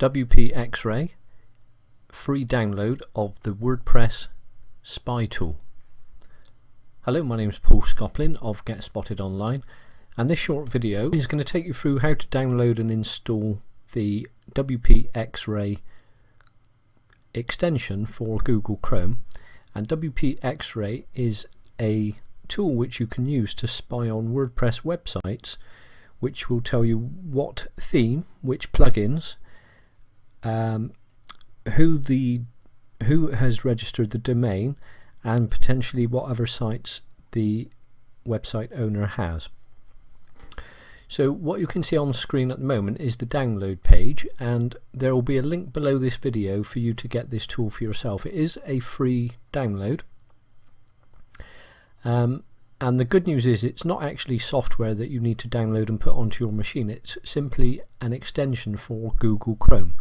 WP Xray free download of the WordPress spy tool. Hello, my name is Paul Scoplin of Get Spotted Online, and this short video is going to take you through how to download and install the WP Xray extension for Google Chrome. And WP Xray is a tool which you can use to spy on WordPress websites, which will tell you what theme, which plugins, who has registered the domain, and potentially what other sites the website owner has. So what you can see on the screen at the moment is the download page, and there will be a link below this video for you to get this tool for yourself. It is a free download, and the good news is it's not actually software that you need to download and put onto your machine. It's simply an extension for Google Chrome.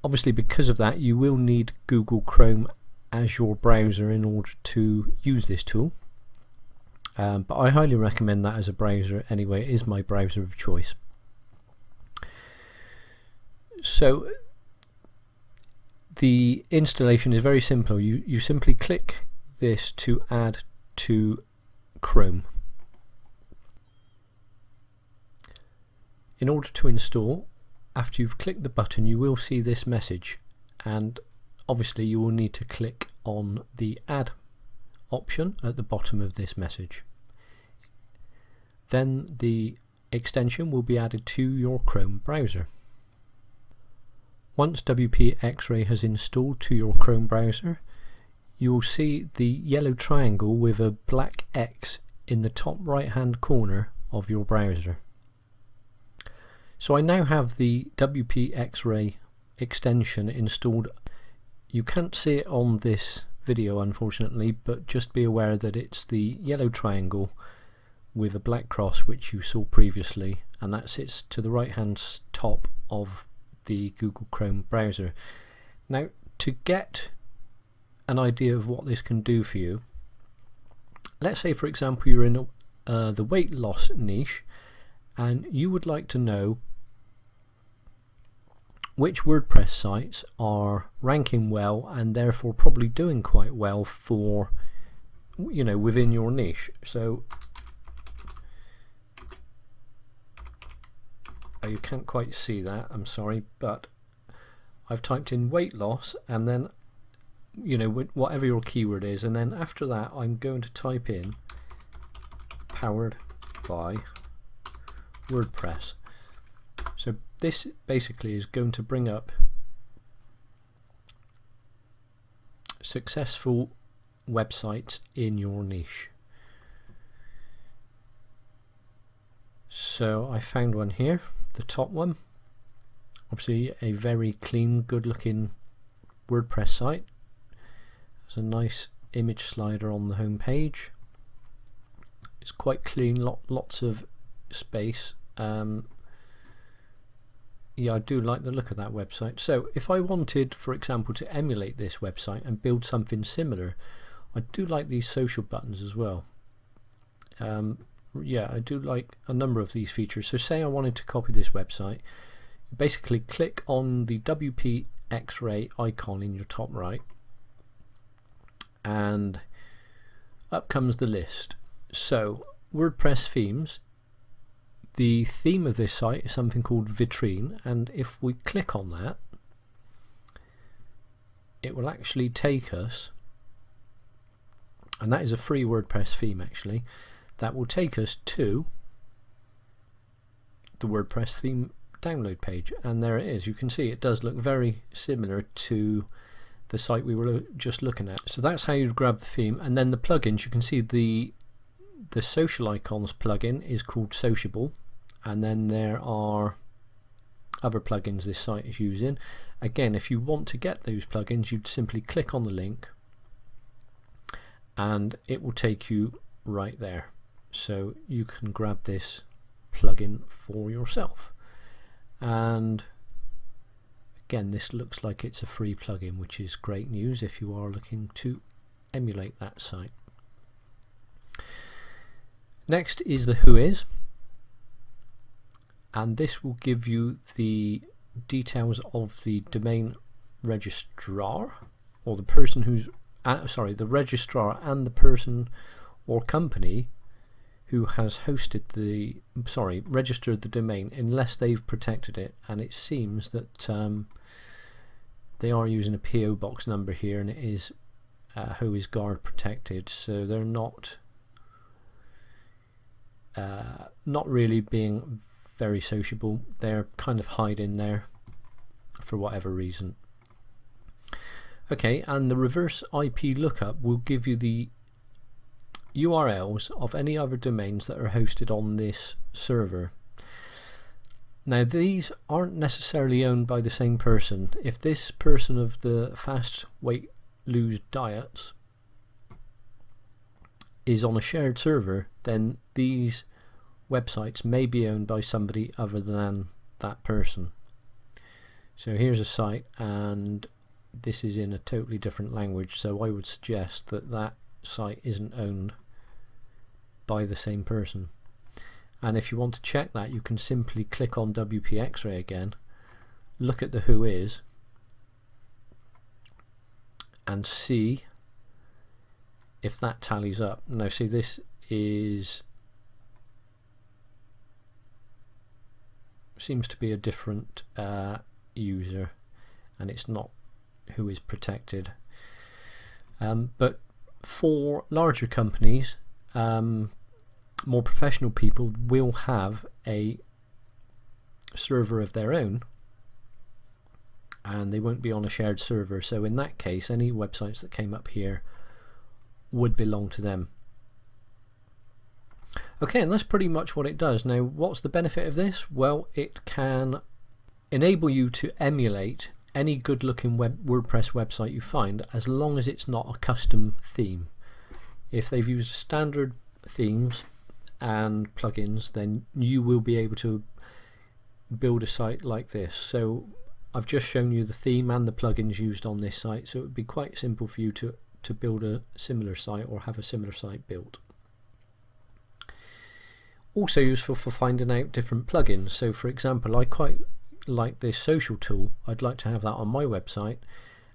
Obviously, because of that, you will need Google Chrome as your browser in order to use this tool. But I highly recommend that as a browser anyway. It is my browser of choice. So the installation is very simple. You simply click this to add to Chrome. In order to install, after you've clicked the button, you will see this message, and obviously you will need to click on the add option at the bottom of this message. Then the extension will be added to your Chrome browser. Once WP Xray has installed to your Chrome browser, you will see the yellow triangle with a black X in the top right hand corner of your browser. So I now have the WP Xray extension installed. You can't see it on this video unfortunately, but just be aware that it's the yellow triangle with a black cross which you saw previously, and that sits to the right hand top of the Google Chrome browser. Now, to get an idea of what this can do for you, let's say for example you're in the weight loss niche and you would like to know which WordPress sites are ranking well and therefore probably doing quite well for, you know, within your niche. So you can't quite see that, I'm sorry, but I've typed in weight loss and then, you know, whatever your keyword is, and then after that I'm going to type in powered by WordPress. So this basically is going to bring up successful websites in your niche. So I found one here, the top one, obviously a very clean, good looking WordPress site. There's a nice image slider on the home page. It's quite clean, lots of space. Yeah, I do like the look of that website. So if I wanted, for example, to emulate this website and build something similar, I do like these social buttons as well. Yeah, I do like a number of these features. So say I wanted to copy this website, basically click on the WP Xray icon in your top right, and up comes the list. So WordPress themes. The theme of this site is something called Vitrine, and if we click on that, it will actually take us, and that is a free WordPress theme actually, that will take us to the WordPress theme download page, and there it is. You can see it does look very similar to the site we were just looking at. So that's how you grab the theme, and then the plugins, you can see the social icons plugin is called Sociable, and then there are other plugins this site is using. Again, if you want to get those plugins, you'd simply click on the link and it will take you right there, so you can grab this plugin for yourself. And again, this looks like it's a free plugin, which is great news if you are looking to emulate that site. Next is the Who Is, and this will give you the details of the domain registrar, or the person who's the registrar and the person or company who has registered the domain, unless they've protected it. And it seems that they are using a PO box number here, and it is who is guard protected, so they're not really being very sociable. They're kind of hiding there for whatever reason. Okay, and the reverse IP lookup will give you the URLs of any other domains that are hosted on this server. Now, these aren't necessarily owned by the same person. If this person of the fast weight lose diets is on a shared server, then these websites may be owned by somebody other than that person. So here's a site, and this is in a totally different language, so I would suggest that that site isn't owned by the same person. And if you want to check that, you can simply click on WP Xray again, look at the who is, and see if that tallies up. Now see, this seems to be a different user, and it's not who is protected. But for larger companies, more professional people will have a server of their own, and they won't be on a shared server, so in that case any websites that came up here would belong to them. Okay, and that's pretty much what it does. Now, what's the benefit of this? Well, it can enable you to emulate any good looking WordPress website you find, as long as it's not a custom theme. If they've used standard themes and plugins, then you will be able to build a site like this. So I've just shown you the theme and the plugins used on this site, so it would be quite simple for you to build a similar site or have a similar site built. Also useful for finding out different plugins. So for example, I quite like this social tool. I'd like to have that on my website,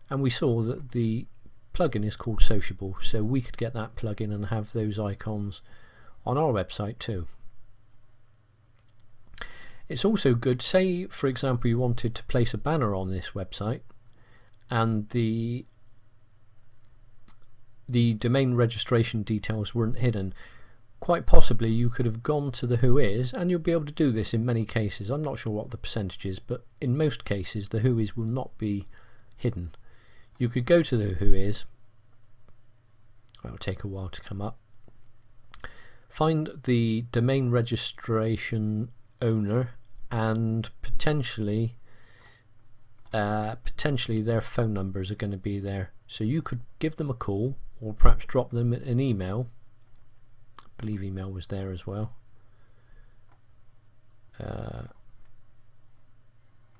and we saw that the plugin is called Sociable, so we could get that plugin and have those icons on our website too. It's also good, say for example you wanted to place a banner on this website and the domain registration details weren't hidden. Quite possibly you could have gone to the who is, and you'll be able to do this in many cases. I'm not sure what the percentage is, but in most cases the who is will not be hidden. You could go to the who is, it will take a while to come up, find the domain registration owner, and potentially their phone numbers are going to be there, so you could give them a call or perhaps drop them an email. I believe email was there as well.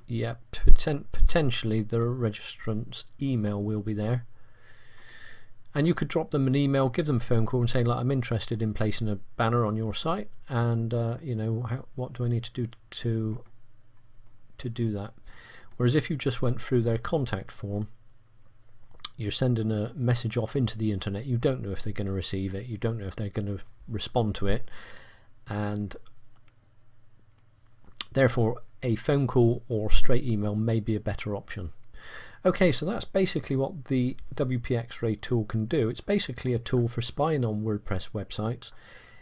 Yeah, potentially the registrant's email will be there, and you could drop them an email, give them a phone call and say, like, I'm interested in placing a banner on your site, and you know, what do I need to do to do that? Whereas if you just went through their contact form, you're sending a message off into the internet. You don't know if they're going to receive it, you don't know if they're going to respond to it, and therefore a phone call or straight email may be a better option. Okay, so that's basically what the WP Xray tool can do. It's basically a tool for spying on WordPress websites.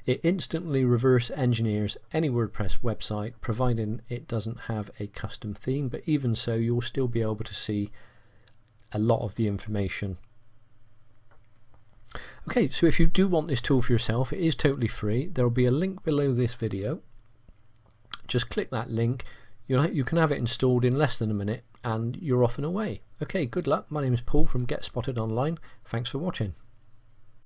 It instantly reverse engineers any WordPress website, providing it doesn't have a custom theme, but even so you'll still be able to see a lot of the information. Okay, so if you do want this tool for yourself, it is totally free. There will be a link below this video. Just click that link. You can have it installed in less than a minute, and you're off and away. Okay, good luck. My name is Paul from Get Spotted Online. Thanks for watching.